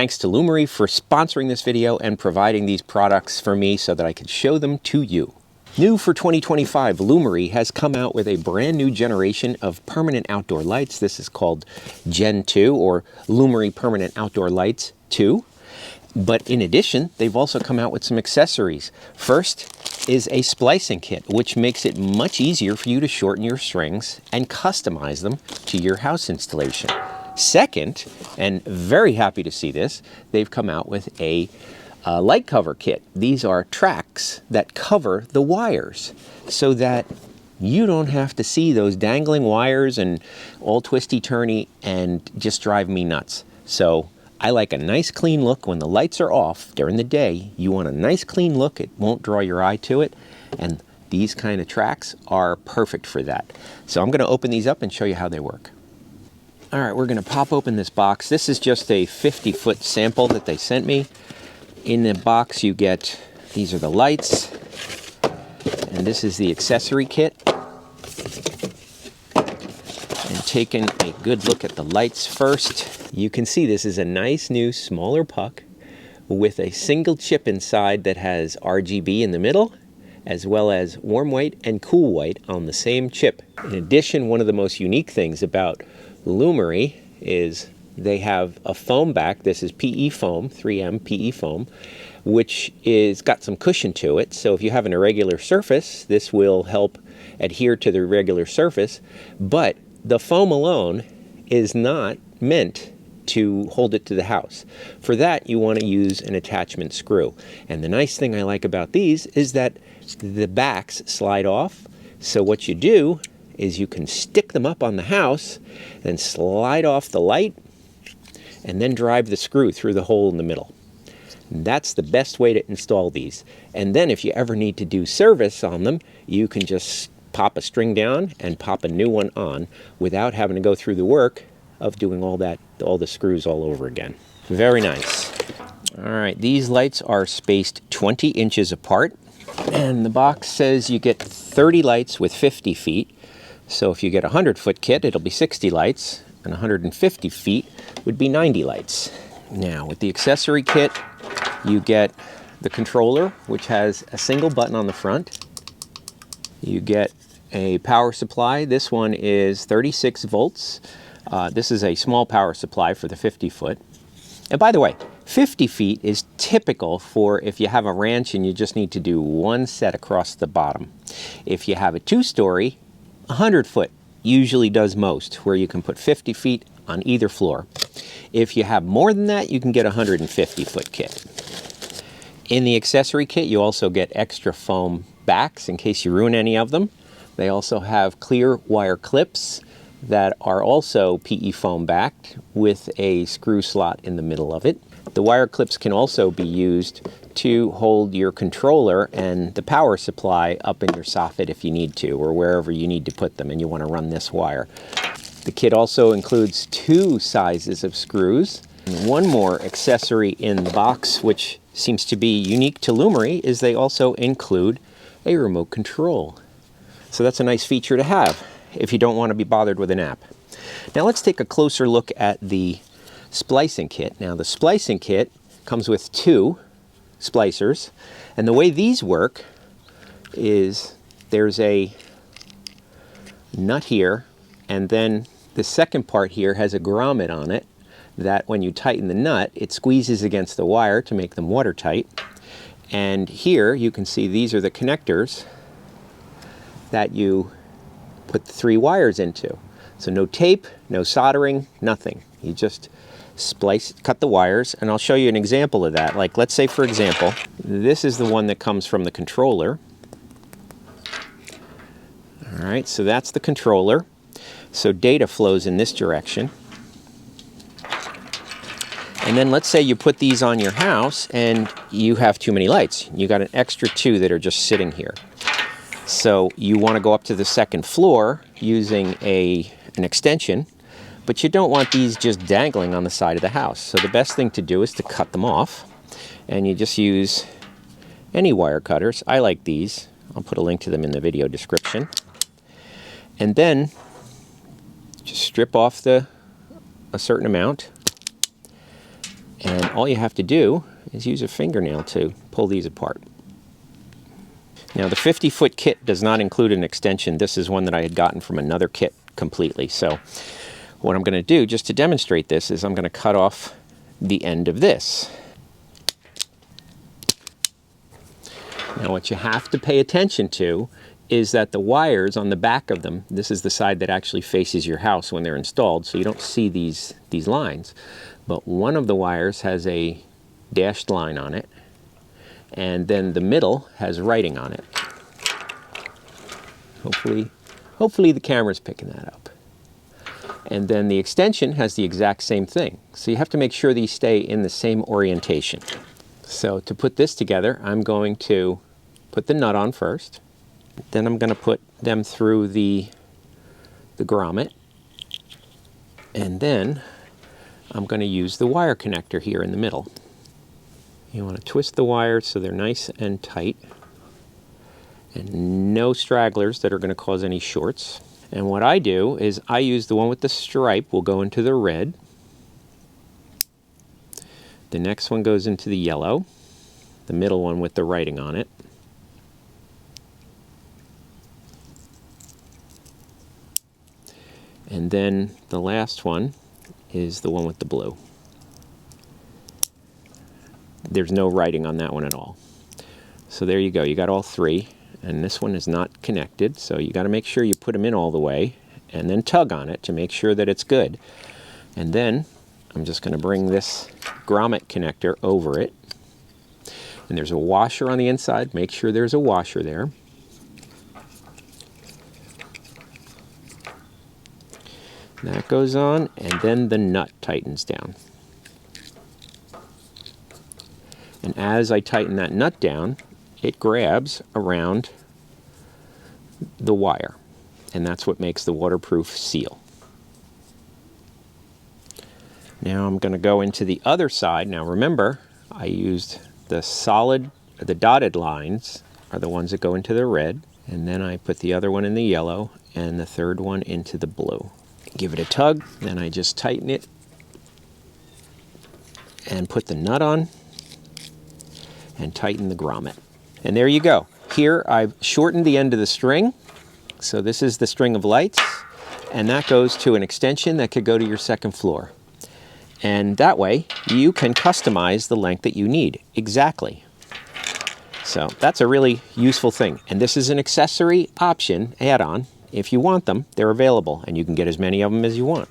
thanks to Lumary for sponsoring this video and providing these products for me so that I could show them to you. New for 2025, Lumary has come out with a brand new generation of permanent outdoor lights. This is called Gen 2 or Lumary Permanent Outdoor Lights 2. But in addition, they've also come out with some accessories. First is a splicing kit, which makes it much easier for you to shorten your strings and customize them to your house installation. Second, and very happy to see this, they've come out with a light cover kit. These are tracks that cover the wires so that you don't have to see those dangling wires and all twisty-turny and just drive me nuts. So I like a nice clean look when the lights are off during the day. You want a nice clean look. It won't draw your eye to it. And these kind of tracks are perfect for that. So I'm going to open these up and show you how they work. All right, we're going to pop open this box. This is just a 50-foot sample that they sent me. In the box you get, these are the lights, and this is the accessory kit. And taking a good look at the lights first, you can see this is a nice new smaller puck with a single chip inside that has RGB in the middle, as well as warm white and cool white on the same chip. In addition, one of the most unique things about Lumary is they have a foam back. This is PE foam, 3M PE foam, which is got some cushion to it. So if you have an irregular surface, this will help adhere to the irregular surface. But the foam alone is not meant to hold it to the house. For that, you want to use an attachment screw. And the nice thing I like about these is that the backs slide off. So what you do is you can stick them up on the house, then slide off the light, and then drive the screw through the hole in the middle. That's the best way to install these. And then if you ever need to do service on them, you can just pop a string down and pop a new one on without having to go through the work of doing all the screws all over again. Very nice. All right, these lights are spaced 20 inches apart, and the box says you get 30 lights with 50 feet. So if you get a 100-foot kit, it'll be 60 lights, and 150 feet would be 90 lights. Now, with the accessory kit, you get the controller, which has a single button on the front. You get a power supply. This one is 36 volts. This is a small power supply for the 50-foot. And by the way, 50 feet is typical for if you have a ranch and you just need to do one set across the bottom. If you have a two-story, 100-foot usually does most, where you can put 50 feet on either floor. If you have more than that, you can get a 150-foot kit. In the accessory kit, you also get extra foam backs in case you ruin any of them. They also have clear wire clips that are also PE foam backed with a screw slot in the middle of it. The wire clips can also be used to hold your controller and the power supply up in your soffit if you need to, or wherever you need to put them and you want to run this wire. The kit also includes 2 sizes of screws. And one more accessory in the box, which seems to be unique to Lumary, is they also include a remote control. So that's a nice feature to have if you don't want to be bothered with an app. Now let's take a closer look at the splicing kit. Now the splicing kit comes with 2 splicers, and the way these work is there's a nut here, and then the second part here has a grommet on it that when you tighten the nut, it squeezes against the wire to make them watertight. And here you can see these are the connectors that you put the 3 wires into. So no tape, no soldering, nothing. You just cut the wires, and I'll show you an example of that. Like, let's say, for example, this is the one that comes from the controller. All right, so that's the controller. So data flows in this direction. And then let's say you put these on your house and you have too many lights. You got an extra 2 that are just sitting here. So you want to go up to the second floor using an extension, but you don't want these just dangling on the side of the house. So the best thing to do is to cut them off, and you just use any wire cutters. I like these. I'll put a link to them in the video description. And then just strip off a certain amount, And all you have to do is use a fingernail to pull these apart. Now the 50-foot kit does not include an extension. This is one that I had gotten from another kit completely. So what I'm going to do, just to demonstrate this, is I'm going to cut off the end of this. Now what you have to pay attention to is that the wires on the back of them, this is the side that actually faces your house when they're installed, so you don't see these lines. But one of the wires has a dashed line on it, and then the middle has writing on it. Hopefully the camera's picking that up. And then the extension has the exact same thing. So you have to make sure these stay in the same orientation. So to put this together, I'm going to put the nut on first. Then I'm going to put them through the grommet. And then I'm going to use the wire connector here in the middle. You want to twist the wires so they're nice and tight, and no stragglers that are going to cause any shorts. And what I do is I use the one with the stripe will go into the red. The next one goes into the yellow, the middle one with the writing on it. And then the last one is the one with the blue. There's no writing on that one at all. So there you go, you got all three, and this one is not connected, so you got to make sure you put them in all the way and then tug on it to make sure that it's good. And then I'm just going to bring this grommet connector over it, and there's a washer on the inside. Make sure there's a washer there. That goes on, and then the nut tightens down. And as I tighten that nut down, it grabs around the wire. And that's what makes the waterproof seal. Now I'm going to go into the other side. Now remember, I used the dotted lines are the ones that go into the red. And then I put the other one in the yellow and the third one into the blue. Give it a tug, then I just tighten it and put the nut on and tighten the grommet. And there you go. Here I've shortened the end of the string. So this is the string of lights, and that goes to an extension that could go to your second floor. And that way you can customize the length that you need exactly. So that's a really useful thing. And this is an accessory option add-on. If you want them, they're available, and you can get as many of them as you want.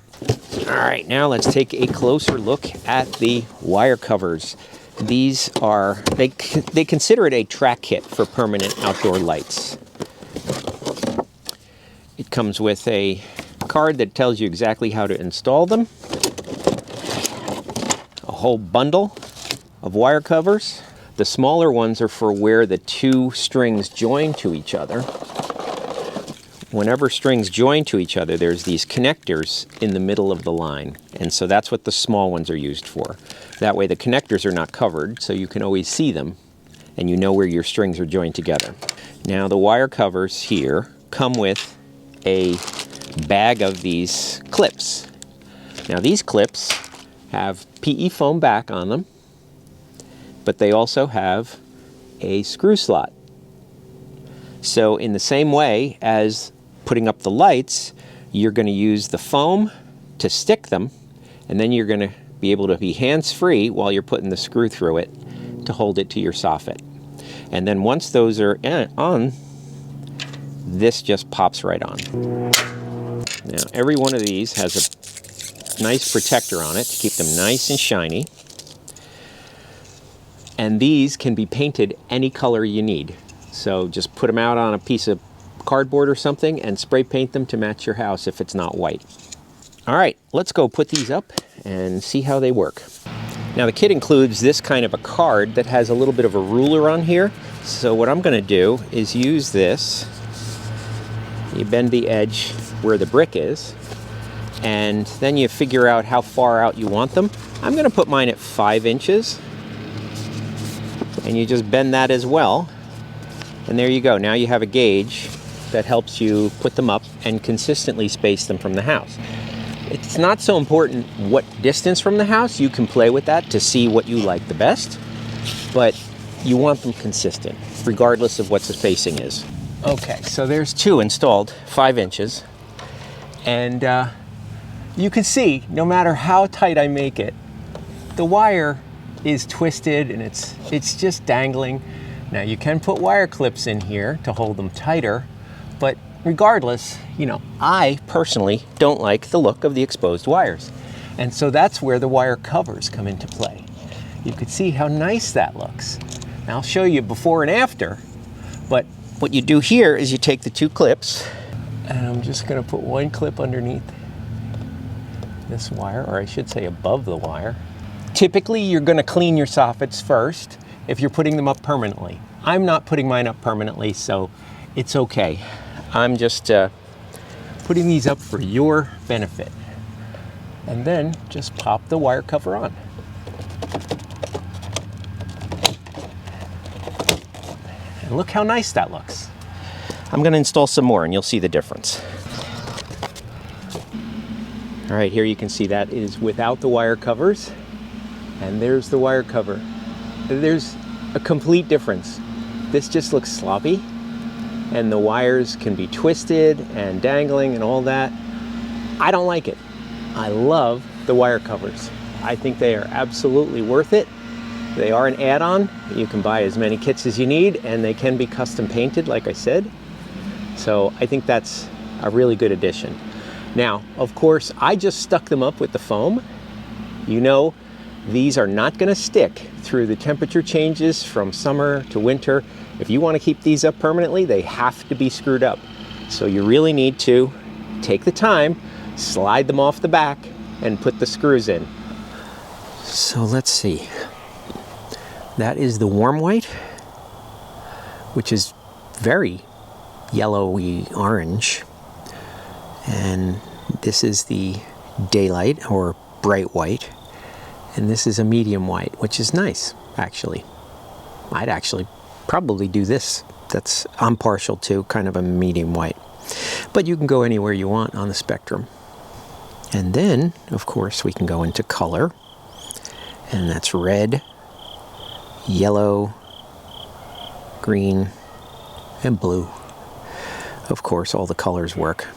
All right, now let's take a closer look at the wire covers. These are, they consider it a track kit for permanent outdoor lights. It comes with a card that tells you exactly how to install them. A whole bundle of wire covers. The smaller ones are for where the two strings join to each other. Whenever strings join to each other, there's these connectors in the middle of the line. And so that's what the small ones are used for. That way the connectors are not covered, so you can always see them, and you know where your strings are joined together. Now the wire covers here come with a bag of these clips. Now these clips have PE foam back on them, but they also have a screw slot. So in the same way as putting up the lights, you're going to use the foam to stick them, and then you're going to be able to be hands-free while you're putting the screw through it to hold it to your soffit. And then once those are on, this just pops right on. Now every one of these has a nice protector on it to keep them nice and shiny. And these can be painted any color you need. So just put them out on a piece of cardboard or something and spray paint them to match your house if it's not white. All right, let's go put these up and see how they work. Now the kit includes this kind of a card that has a little bit of a ruler on here. So what I'm going to do is use this. You bend the edge where the brick is, and then you figure out how far out you want them. I'm going to put mine at 5 inches, and you just bend that as well. And there you go. Now you have a gauge that helps you put them up and consistently space them from the house. It's not so important what distance from the house. You can play with that to see what you like the best, but you want them consistent, regardless of what the spacing is. Okay, so there's 2 installed, 5 inches. And you can see, no matter how tight I make it, the wire is twisted and it's just dangling. Now you can put wire clips in here to hold them tighter, but regardless, you know, I personally don't like the look of the exposed wires. And so that's where the wire covers come into play. You can see how nice that looks. Now I'll show you before and after, but what you do here is you take the 2 clips, and I'm just gonna put 1 clip underneath this wire, or I should say above the wire. Typically, you're gonna clean your soffits first if you're putting them up permanently. I'm not putting mine up permanently, so it's okay. I'm just putting these up for your benefit. And then just pop the wire cover on. And look how nice that looks. I'm gonna install some more and you'll see the difference. All right, here you can see that is without the wire covers. And there's the wire cover. There's a complete difference. This just looks sloppy, and the wires can be twisted and dangling and all that. I don't like it. I love the wire covers. I think they are absolutely worth it. They are an add-on. You can buy as many kits as you need, and they can be custom painted, like I said. So I think that's a really good addition. Now, of course, I just stuck them up with the foam. You know, these are not going to stick through the temperature changes from summer to winter. If you want to keep these up permanently, they have to be screwed up. So you really need to take the time, slide them off the back, and put the screws in. So let's see. That is the warm white, which is very yellowy orange. And this is the daylight or bright white. And this is a medium white, which is nice, actually. I'd actually probably do this. I'm partial to kind of a medium white. But you can go anywhere you want on the spectrum. And then, of course, we can go into color. And that's red, yellow, green, and blue. Of course, all the colors work.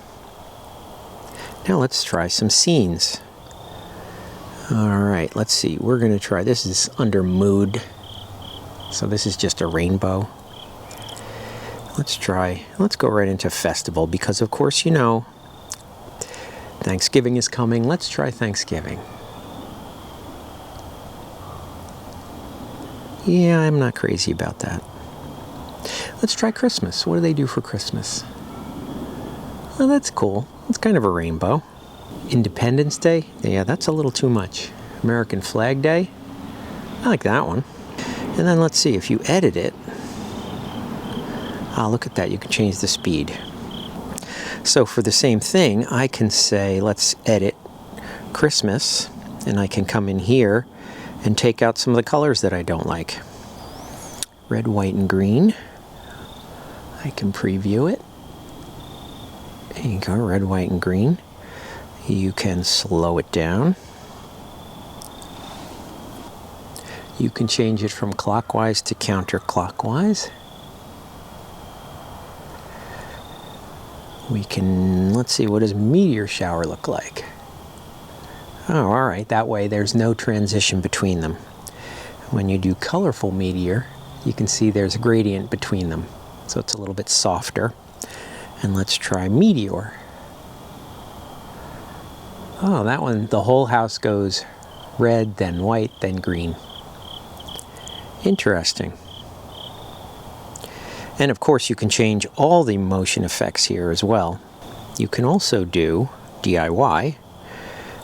Now let's try some scenes. All right, let's see. We're going to try, this is under mood. So this is just a rainbow. Let's go right into festival because, of course, you know, Thanksgiving is coming. Let's try Thanksgiving. Yeah, I'm not crazy about that. Let's try Christmas. What do they do for Christmas? Well, that's cool. It's kind of a rainbow. Independence Day? Yeah, that's a little too much. American Flag Day? I like that one. And then let's see, if you edit it, look at that, you can change the speed. So for the same thing, I can say, let's edit Christmas, and I can come in here and take out some of the colors that I don't like. Red, white, and green. I can preview it. There you go, red, white, and green. You can slow it down. You can change it from clockwise to counterclockwise. We can, let's see, what does meteor shower look like? Oh, all right, that way there's no transition between them. When you do colorful meteor, you can see there's a gradient between them. So it's a little bit softer. And let's try meteor. Oh, that one, the whole house goes red, then white, then green. Interesting. And of course, you can change all the motion effects here as well. You can also do DIY,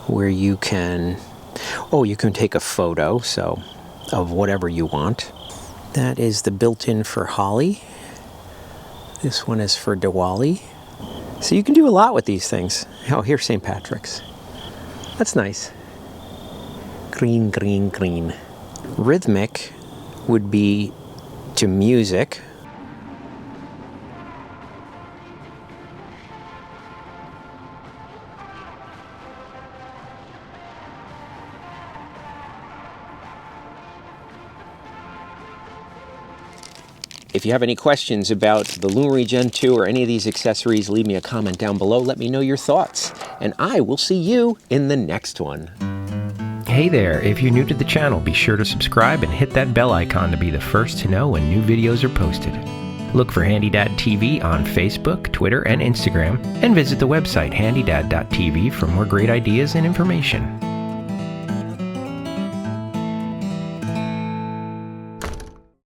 where you can, you can take a photo, so, of whatever you want. That is the built-in for Holly. This one is for Diwali. So you can do a lot with these things. Oh, here's St. Patrick's. That's nice. Green, green, green. Rhythmic would be to music. If you have any questions about the Lumary Gen 2 or any of these accessories, leave me a comment down below. Let me know your thoughts. And I will see you in the next one. Hey there, if you're new to the channel, be sure to subscribe and hit that bell icon to be the first to know when new videos are posted. Look for HandyDadTV on Facebook, Twitter, and Instagram, and visit the website HandyDadTV for more great ideas and information.